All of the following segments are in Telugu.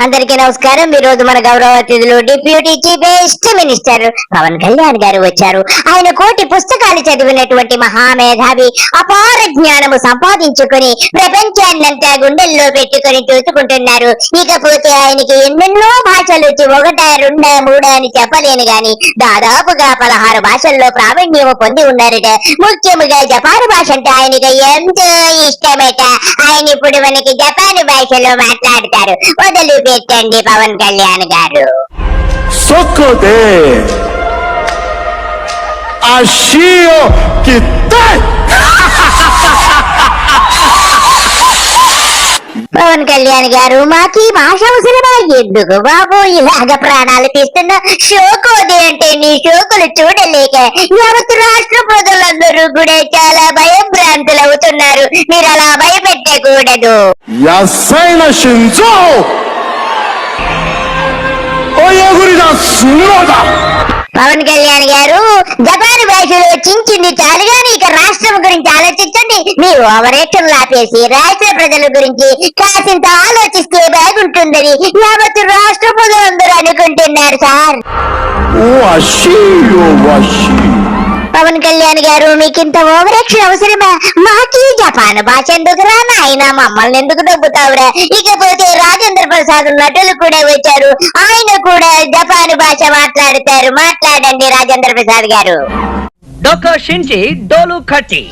అందరికీ నమస్కారం. ఈ రోజు మన గౌరవ అతిథులు deputy chief minister Pavan Kalyan గారు వచ్చారు. ఆయన కోటి పుస్తకాలు చదివినటువంటి మహామేధావి, అపార జ్ఞానము సంపాదించుకుని ప్రపంచాన్నంతా గుండెల్లో పెట్టుకుని చూసుకుంటున్నారు. ఇకపోతే ఆయనకి ఎన్నెన్నో భాషలు వచ్చి, ఒకటా రెండా మూడా అని చెప్పలేను గాని దాదాపుగా 16 భాషల్లో ప్రావీణ్యము పొంది ఉన్నారట. ముఖ్యముగా జపాన్ భాష అంటే ఆయనకి ఎంతో ఇష్టమట. ఆయన ఇప్పుడు మనకి జపాన్ భాషలో మాట్లాడతారు. మొదలు పెట్టండి పవన్ కళ్యాణ్ గారు. Socode Ashio Kitai Pawan Kalyan గారు, మాకు ఈ భాష అవసరమా? ఎందుకు బాబు ఇలాగ ప్రాణాలు తీస్తున్నా? షోకోది అంటే నీ షోకులు చూడలేక యావత్ రాష్ట్ర ప్రజలందరూ కూడా చాలా భయభ్రాంతులు అవుతున్నారు. మీరు అలా భయపెట్టకూడదు. Yasaina Shinzo Oyagurida Sunoda Pawan Kalyan గారు, జపాన్ భాషలో చించింది చాలుగాని ఇక రాష్ట్రం గురించి ఆలోచించండి. మీ ఓవరేషన్ లాపేసి రాష్ట్ర ప్రజల గురించి కాసింత ఆలోచిస్తే బాగుంటుందని యావత్ రాష్ట్ర ప్రజలందరూ అనుకుంటున్నారు sir. O Ashio Washi Pavan Kalyan గారు, మీకింత ఓవరాక్షన్ అవసరమా? మాకీ జపాన్ భాష ఎందుకురా నాయన, మమ్మల్ని ఎందుకు దొబ్బుతావురా? ఇకపోతే రాజేంద్ర ప్రసాద్ నటులు కూడా వచ్చారు. ఆయన కూడా జపాన్ భాష మాట్లాడతారు. మాట్లాడండి రాజేంద్ర ప్రసాద్ గారు. డొక్క షించి డోలు ఖట్టి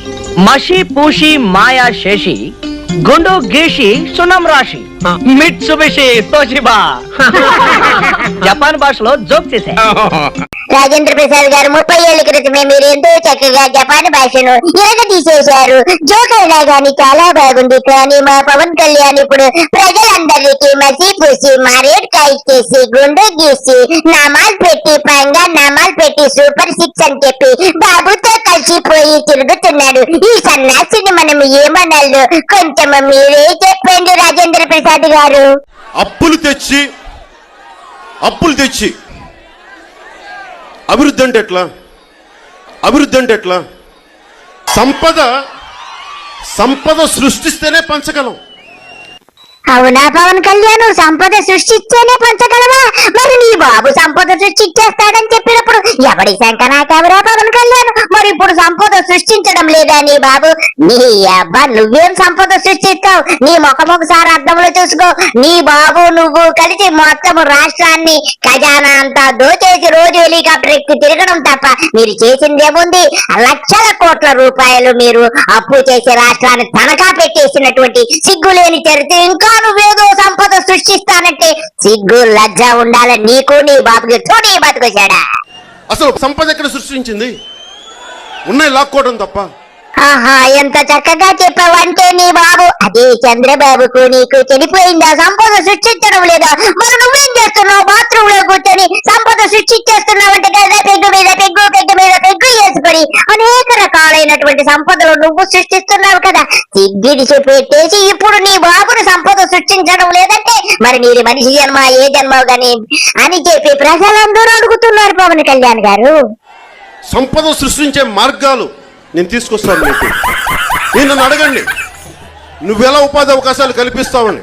మషి పూషి మాయా శేషి గుండు గీషి సునం రాశి మిట్సుబిషి తోషిబా. జపాన్ భాషలో జోక్ చేశా. రాజేంద్ర ప్రసాద్ గారు, 30 ఏళ్ల క్రితమే మీరు ఎంతో చక్కగా జపాన్ భాషను ఎరగ తీసేశారు. జోక్ అయినా గానీ చాలా బాగుంది. కానీ మా పవన్ కళ్యాణ్ ఇప్పుడు ప్రజలందరికీ మసి పూసి మారేడుకాయ చేసి గుండు గీసి నామాలు పెట్టి పైగా నామాలు పెట్టి సూపర్ 6 అని చెప్పి బాబుతో కలిసిపోయి తిరుగుతున్నాడు. ఈ సన్నాసిని మనం ఏమనాలో కొంచెం మీరే చెప్పండి రాజేంద్ర ప్రసాద్ గారు. అప్పులు తెచ్చి అభివృద్ధి అంటే ఎట్లా? అభివృద్ధి అంటే ఎట్లా? సంపద సృష్టిస్తేనే పంచగలం. అవునా పవన్ కళ్యాణ్, సంపద సృష్టిస్తేనే పంచగలవా? మరి నీ బాబు సంపద సృష్టించేస్తాడని చెప్పినప్పుడు ఎవడి శంక నాకెవరా పవన్ కళ్యాణ్? మరి ఇప్పుడు సంపద సృష్టించడం లేదా నీ బాబు? నీ అబ్బా, నువ్వేం సంపద సృష్టిస్తావు? నీ ముఖం ఒకసారి అద్దంలో చూసుకో. నీ బాబు నువ్వు కలిసి మొత్తం రాష్ట్రాన్ని ఖజానా అంతా దోచేసి రోజు హెలికాప్టర్ ఎక్కి తిరగడం తప్ప మీరు చేసిందేముంది? లక్షల కోట్ల రూపాయలు మీరు అప్పు చేసి రాష్ట్రాన్ని తనఖా పెట్టేసినటువంటి సిగ్గులేని చరిత్ర. ఇంకా నువ్వేదో సంపద సృష్టిస్తానంటే సిగ్గు లజ్జ ఉండాలి నీకు నీ బాబుకి. తోడి బతుకొచ్చాడా? అసలు సంపద ఎక్కడ సృష్టించింది? ఉన్నాయి లాక్కోవడం తప్ప. ఆహా, ఎంత చక్కగా చెప్పావంటే నీ బాబు. అదే చంద్రబాబుకు నీకు చెడిపోయిందా? సంపద సృష్టించడం లేదా? మరి నువ్వేం చేస్తున్నావు? బాత్రూమ్ లో కూర్చొని సంపద సృష్టించేస్తున్నావంటే కదా. పెగ్గు మీద పెగ్గు, పెగ్గు మీద పెగ్గు వేసుకొని అనేక రకాలైనటువంటి సంపదలు నువ్వు సృష్టిస్తున్నావు కదా. సిగ్గిడిచి పెట్టేసి ఇప్పుడు నీ బాబును సంపద సృష్టించడం లేదంటే మరి నీది మనిషి జన్మ ఏ జన్మ గాని అని చెప్పి ప్రజలందరూ అడుగుతున్నారు పవన్ కళ్యాణ్ గారు. సంపద సృష్టించే మార్గాలు నేను తీసుకొస్తాను మీకు. నేను నన్ను అడగండి, నువ్వెలా ఉపాధి అవకాశాలు కల్పిస్తావని.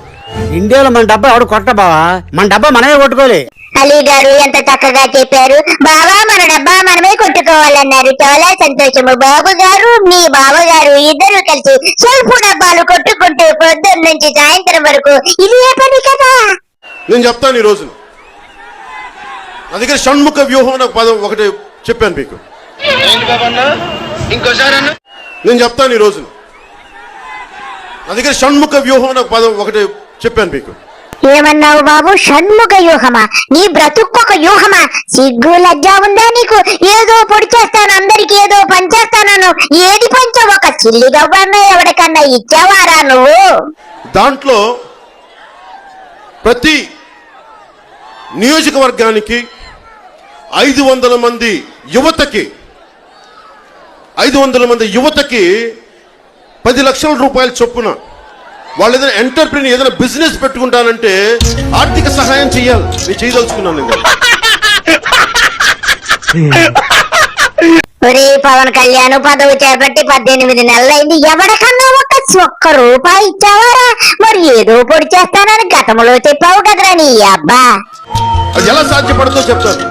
ఇండియాలో మన డబ్బా ఎవడు కొట్ట బావా, మన డబ్బా మనమే కొట్టుకోలే. అలీ గారు ఎంత చక్కగా చెప్పారు. బావా మన డబ్బా మనమే కొట్టుకోవాలన్నారు. చాలా సంతోషము. బాబు గారు మీ బావగారు ఇద్దరు కలిసి సెల్ఫ్ డబ్బాలు కొట్టుకుంటూ పొద్దున్న నుంచి సాయంత్రం వరకు ఇది ఏ పని కదా? నేను చెప్తాను ఈ రోజున. నా దగ్గర షణ్ముఖ వ్యూహం అనే పదం ఒకటి చెప్పాను మీకు. నేను చెప్తాను ఈ రోజున. నా దగ్గర షణ్ముఖ వ్యూహం అనే పదం ఒకటి చెప్పాను మీకు. ఏమన్నావు బాబు? షణ్ముఖ వ్యూహమా? నీ బ్రతుక్కొక వ్యూహమా? సిగ్గు లజ్జ ఉందా నీకు? ఏదో పొడి చేస్తాను, అందరికి ఏదో పంచేస్తాను. ఏది పంచ? ఒక చిల్లి గవ్వన్నా ఎవరికన్నా ఇచ్చావారా నువ్వు? దాంట్లో ప్రతి నియోజకవర్గానికి 500 మంది యువతకి 10 లక్షల రూపాయల చొప్పున వాళ్ళు ఏదైనా ఎంటర్ప్రీని ఏదైనా బిజినెస్ పెట్టుకుంటానంటే ఆర్థిక సహాయం చేయాలి. నేను చేయదలుచుకున్నాను. ఒరే పవన్ కళ్యాణ్ పదవి చేపట్టి 18 నెలలైంది. ఎవరికన్నా ఒక్క రూపాయి ఇచ్చావారా? మరి ఏదో పొడి చేస్తానని గతంలో చెప్పావు కదరా నీ అబ్బా. అది ఎలా సాధ్యపడుతుందో చెప్తాను.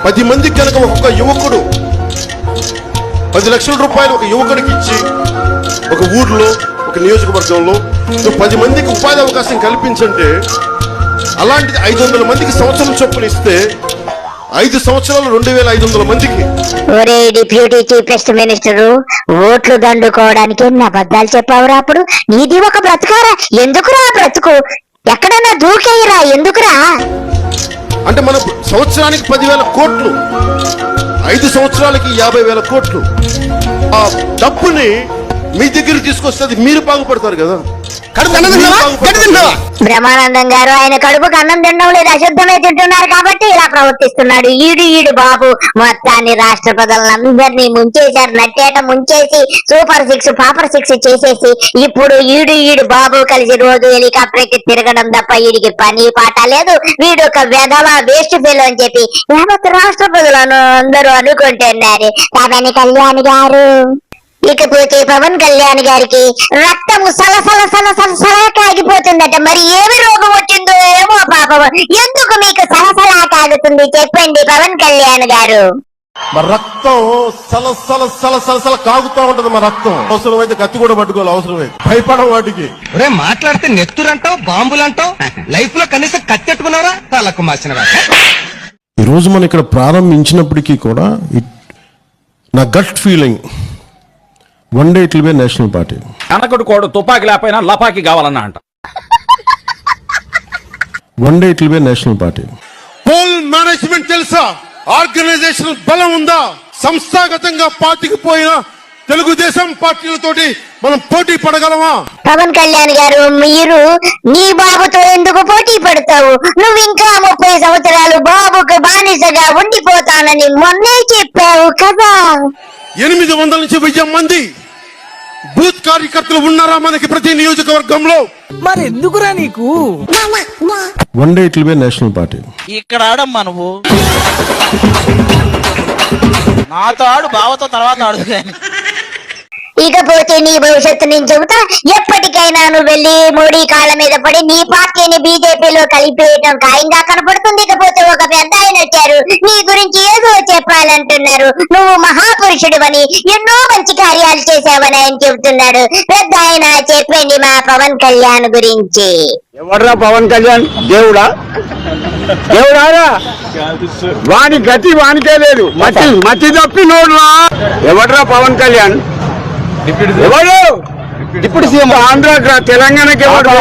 10 మందికి కనుక ఒక్కొక్క యువకుడు 10 లక్షల రూపాయలు ఒక యువకుడికి ఇచ్చి ఒక ఊర్లో ఒక నియోజకవర్గంలో 10 మందికి ఉపాధి అవకాశం కల్పించంటే, అలాంటిది 500 మందికి సంవత్సరం చొప్పున ఇస్తే 5 సంవత్సరాలు 2500 మందికి. ఒరే డిప్యూటీ చీఫెస్ట్ మినిస్టర్, ఓట్లు దండుకోవడానికి ఎన్ని అబద్ధాలు చెప్పావురా? అప్పుడు నీది ఒక బ్రతుకారా? ఎందుకురా బ్రతుకు? ఎక్కడన్నా దూకేయరా? ఎందుకురా? అంటే మన సంవత్సరానికి 10,000 కోట్లు, 5 సంవత్సరాలకి 50,000 కోట్లు. ఆ డబ్బుని మీ దగ్గర తీసుకొస్తే మీరు బాగుపడతారు కదా. బ్రహ్మానందం గారు ఆయన కడుపుకు అన్నం తినడం లేదు, అశుద్ధమే తింటున్నారు కాబట్టి ఇలా ప్రవర్తిస్తున్నాడు. ఈడు బాబు మొత్తాన్ని రాష్ట్ర ప్రజలందరినీ ముంచేశారు, నట్టేట ముంచేసి సూపర్ 6 పాపర్ 6 చేసేసి ఇప్పుడు ఈడు బాబు కలిసి రోజు హెలికాప్టర్ ఎక్కి తిరగడం తప్ప వీడికి పని పాట లేదు. వీడు ఒక వెధవ వేస్ట్ ఫెలో అని చెప్పి యావత్ రాష్ట్ర ప్రజలను అందరూ అనుకుంటున్నారు. పవన్ కళ్యాణ్ గారు, ఇకపోతే పవన్ కళ్యాణ్ గారికి రక్తము సలసల కాగిపోతుందట. మరి ఏమి రోగం వచ్చిందో ఏమో పాపం. ఎందుకు మీకు సలసలా కాగుతుంది చెప్పండి పవన్ కళ్యాణ్ గారు. మా రక్తం సల కాగుతా ఉంటది. మా రక్తం అవసరమైతే కత్తి కూడా పట్టుకోవాలి, అవసరమైతే భయపడం వాటికి. మాట్లాడితే నెత్తురంటావు, బాంబులంటావు. లైఫ్ లో కనీసం కత్తెట్టుకున్నారా? తలకు మార్చిన ఈ రోజు మనం ఇక్కడ ప్రారంభించినప్పటికీ కూడా నా gut feeling, one day it will be national party. కనకడు కోడు తుపాకి లేకపోయినా లపాకి కావాలన్నా అంట. One day it will be national party. Poll management తెలుసా? ఆర్గనైజేషన్ బలం ఉందా? సంస్థాగతంగా పార్టీకి పోయిన తెలుగుదేశం పార్టీలతోటి మనం పోటీ పడగలమా? పవన్ కళ్యాణ్ గారు, మీరు నీ బాబుతో ఎందుకు పోటీ పడతావు? నువ్వు ఇంకా 30 సంవత్సరాలు బాబుకు బానిసగా ఉండిపోతానని మొన్నే చెప్పావు కదా. 800 నుంచి 1000 మంది బూత్ కార్యకర్తలు ఉన్నారా మనకి ప్రతి నియోజకవర్గంలో? మరి ఎందుకురా నీకు? One day it will be national party. ఇక్కడ ఆడమ్మా నువ్వు, నాతో ఆడు, బావతో తర్వాత ఆడు. ఇకపోతే నీ భవిష్యత్తు నేను చెబుతా. ఎప్పటికైనా నువ్వు వెళ్ళి మోడీ కాళ్ళ మీద పడి నీ పార్టీని బీజేపీలో కలిపేయటం ఖాయంగా కనపడుతుంది. ఇకపోతే ఒక పెద్ద ఆయన వచ్చారు, నీ గురించి ఏదో చెప్పాలంటున్నారు. నువ్వు మహాపురుషుడివని, ఎన్నో మంచి కార్యాలు చేశావని ఆయన చెబుతున్నాడు. పెద్ద ఆయన చెప్పండి మా పవన్ కళ్యాణ్ గురించి. ఎవర్రా పవన్ కళ్యాణ్? దేవుడా? వాని గతి వానికే లేదు. మతి తప్పి నోడ్రా. ఎవర్రా పవన్ కళ్యాణ్? ఎవరు? ఇప్పుడు సీఎం ఆంధ్ర తెలంగాణకి ఎవరు?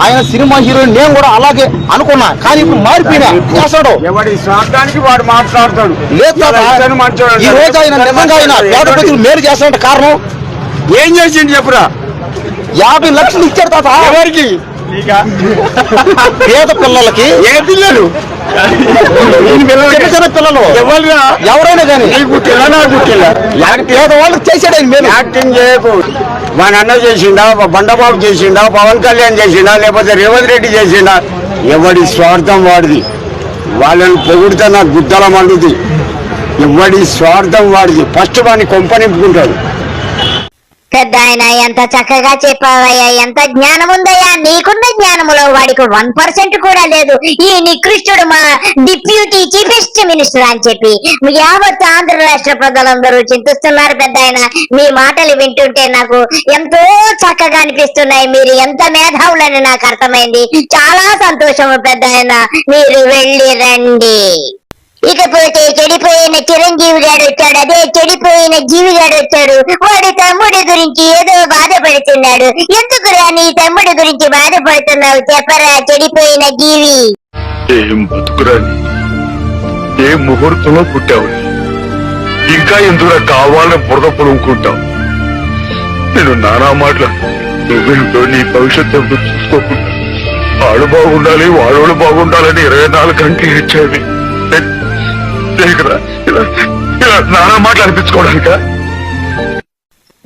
ఆయన సినిమా హీరోయిన్ నేను కూడా అలాగే అనుకున్నా, కానీ ఇప్పుడు మారిపోయినా చేస్తాడు. ఎవడి స్వార్థానికి వాడు మాట్లాడతాడు. లేదు ఈ రోజు ఆయన నిజంగా ఆయన పేద ప్రజలు మేలు చేస్తాడంటే కారణం ఏం చేసిండు చెప్పురా? 50 లక్షలు ఇచ్చాడు తాత. ఎవరికి? పేద పిల్లలకి. ఏ పిల్లలు? చిన్న పిల్లలు ఎవరురా? ఎవరైనా కానీ పేద వాళ్ళకి చేసాడు ఆయన మేలు. యాక్టింగ్ చేయకు. వాని అన్న చేసిండా, బండబాబు చేసిండా, పవన్ కళ్యాణ్ చేసిండా, లేకపోతే రేవంత్ రెడ్డి చేసిండా? ఎవడి స్వార్థం వాడిది. వాళ్ళని పొగుడితే నాకు గుద్దల మండుది. ఎవడి స్వార్థం వాడిది. ఫస్ట్ వాడిని కొంపనింపుకుంటాడు. పెద్ద ఆయన ఎంత చక్కగా చెప్పావయ్యా, ఎంత జ్ఞానం ఉందయ్యా. నీకున్న జ్ఞానములో వాడికి 1% కూడా లేదు. ఈ నికృష్టుడు మా డిప్యూటీ చీఫెస్ట్ మినిస్టర్ అని చెప్పి యావత్ ఆంధ్ర రాష్ట్ర ప్రజలందరూ చింతిస్తున్నారు. పెద్ద ఆయన మీ మాటలు వింటుంటే నాకు ఎంతో చక్కగా అనిపిస్తున్నాయి. మీరు ఎంత మేధావులని నాకు అర్థమైంది. చాలా సంతోషము పెద్ద ఆయన, మీరు వెళ్ళి రండి. ఇకపోతే చెడిపోయిన చిరంజీవి గారు వచ్చాడు. అదే చెడిపోయిన జీవి గారు వచ్చాడు. వాడి తమ్ముడి గురించి ఏదో బాధపడుతున్నాడు. ఎందుకురా నీ తమ్ముడి గురించి బాధపడుతున్నావు చెప్పరా చెడిపోయిన జీవి? ఏం బతుకురాని, ఏ ముహూర్తంలో పుట్టావు? ఇంకా ఎందుకు కావాలని బురద పొలుకుంటావు? నేను నానా మాటలు నువ్వేంటో నీ భవిష్యత్తు ఎందుకు చూసుకోకుండా వాడు బాగుండాలి వాడోళ్ళు బాగుండాలని 24 గంటలు ఇచ్చేవి. ఇలా నానా మాటలు అనిపించుకోవడానిక?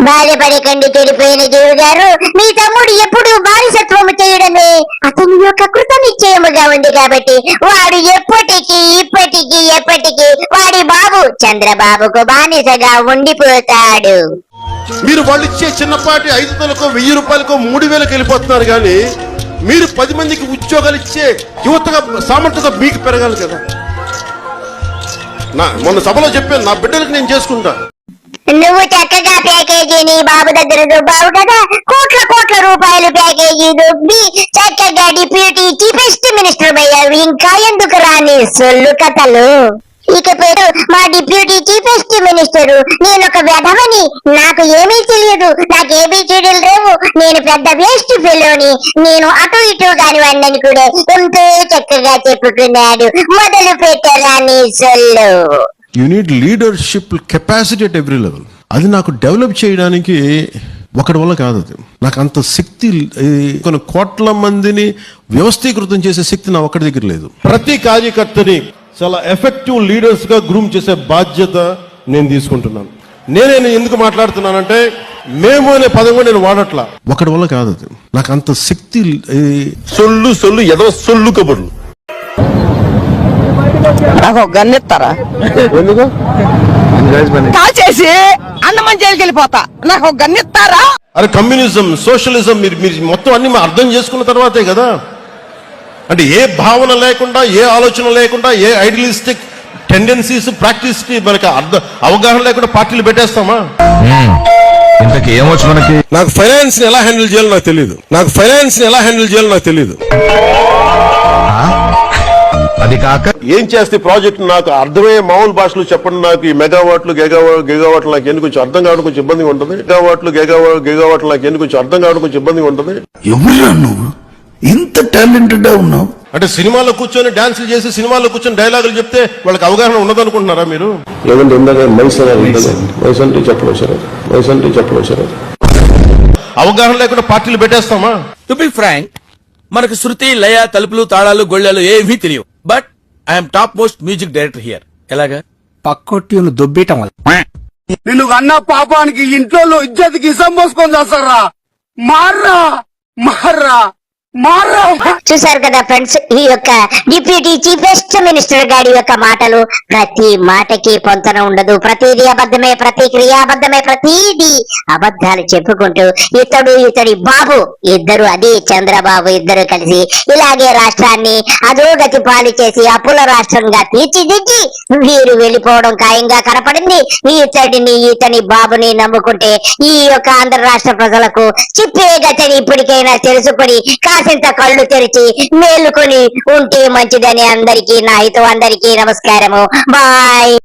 బాధపడకండి చెడిపోయిన జీవి గారు, మీ తమ్ముడు ఎప్పుడు బానిసత్వము చేయడమే అతని యొక్క కృత నిశ్చయముగా ఉంది కాబట్టి వాడు ఎప్పటికీ వాడి బాబు చంద్రబాబుకు బానిసగా ఉండిపోతాడు. మీరు వాళ్ళు ఇచ్చే చిన్నపాటి 500కో 1000 రూపాయలకో 3000కి వెళ్ళిపోతున్నారు కానీ మీరు 10 మందికి ఉద్యోగాలు ఇచ్చే యువతగా సామర్థ్యత మీకు పెరగాలి కదా. మొన్న సభలో చెప్పాను, నా బిడ్డలకు నేను చేసుకుంటా. నువ్వు చక్కగా ప్యాకేజీని బాబు దగ్గర దుబ్బావు కదా, కోట్ల రూపాయలు ప్యాకేజీ దుబ్బి చక్కగా డిప్యూటీ చీఫెస్ట్ మినిస్టర్ అయ్యావు. ఇంకా ఎందుకు రాని సొల్లు కథలు? ఇకపోతే మా డిప్యూటీ చీఫెస్ట్ మినిస్టర్ నేను ఒక వెధవని, నాకు ఏమీ తెలియదు, నాకు ఏబిసిడీలు లేవు, నేను పెద్ద వేస్ట్ ఫెలోని, నేను అటు ఇటు కాని వాడిని కూడా ఎంతో చక్కగా చెప్పుకున్నాడు. మొదలు పెట్టరాని సొల్లు. You need leadership capacity at every level. అది నాకు డెవలప్ చేయడానికి ఒకటి వల్ల కాదు. అది నాకు అంత శక్తి, కొన్ని కోట్ల మందిని వ్యవస్థీకృతం చేసే శక్తి నా ఒక్కడి దగ్గర లేదు. ప్రతి కార్యకర్తని చాలా ఎఫెక్టివ్ లీడర్స్ గా గ్రూమ్ చేసే బాధ్యత నేను తీసుకుంటున్నాను. నేనే ఎందుకు మాట్లాడుతున్నానంటే మేము అనే పదం కూడా నేను వాడట్లా. ఒకటి వల్ల కాదు. అది నాకు అంత శక్తి, సొల్లు ఏదో సొల్లు కబుర్లు. నాకు గన్నెత్తారా? ఎందుకు కాల్చేసి అన్నమని జైలుకి వెళ్ళిపోతా, నాకు గన్నెత్తారా? అరే కమ్యూనిజం, సోషలిజం మీరు మొత్తం అన్ని అర్థం చేసుకున్న తర్వాతే కదా. అంటే ఏ భావన లేకుండా, ఏ ఆలోచన లేకుండా, ఏ ఐడియలిస్టిక్ టెండెన్సీస్ ప్రాక్టీస్ కి మనకి అవగాహన లేకుండా పార్టీలు పెట్టేస్తామా? ఇంతకీ ఏమొచ్చు మనకి? నాకు ఫైనాన్స్ ని ఎలా హ్యాండిల్ చేయాలో నాకు తెలియదు. అది కాక ఏం చేస్తే ప్రాజెక్ట్ నాకు అర్థమయ్యే మామూలు భాషలో చెప్పండి. నాకు ఈ మెగావాట్లు గిగావాట్లు నాకు ఎందుకు కొంచెం అర్థం కావడం కొంచెం ఇబ్బందిగా ఉంటుంది. గిగావాట్లు నాకు ఎందుకు కొంచెం అర్థం కావడం కొంచెం ఇబ్బందిగా ఉంటుంది. ఎవరురా నువ్వు ఇంత టాలెంటెడ్ ఉన్నావు? అంటే సినిమాలో కూర్చొని డాన్సులు చేసి, సినిమాలో కూర్చొని డైలాగులు చెప్తే వాళ్ళకి అవగాహన ఉండదనుకుంటున్నారా మీరు? ఏమంటే ఇందాక మైస్ అంటే చెప్పలేదు. అవగాహన లేకుండా పార్టీలు పెట్టేస్తామా? టు బి ఫ్రాంక్, మనకు శృతి, లయ, తలుపులు, తాళాలు, గొళ్ళలు ఏమీ తెలియవు. But I'm top most music director here. ఎలాగా? పక్కొట్టిని దొబ్బేయటం వల్ల. నిన్ను అన్న పాపానికి ఇంట్లో ఇజ్జతికి ఇసం పోసుకొని చేస్తారా? మార్రా చూసారు కదా ఫ్రెండ్స్, ఈ యొక్క డిప్యూటీ చీఫెస్ట్ మినిస్టర్ గారి యొక్క మాటలు. ప్రతి మాటకి పొంతన ఉండదు, ప్రతిదీ అబద్ధమే, ప్రతి క్రియ అబద్ధమే, ప్రతిదీ అబద్ధాలు చెప్పుకుంటూ ఇతడి బాబు ఇద్దరు, అది చంద్రబాబు ఇద్దరు కలిసి ఇలాగే రాష్ట్రాన్ని అధోగతి పాలు చేసి అప్పుల రాష్ట్రంగా తీర్చిదిద్ది వీరు వెళ్ళిపోవడం ఖాయంగా కనపడింది. ఇతని బాబుని నమ్ముకుంటే ఈ యొక్క ఆంధ్ర రాష్ట్ర ప్రజలకు చిప్పే గతిని ఇప్పటికైనా తెలుసుకొని కాసింత కళ్ళు తెరిచి మేలుకొని ఉంటే మంచిదని అందరికీ, నా హితం అందరికీ నమస్కారము. బాయ్.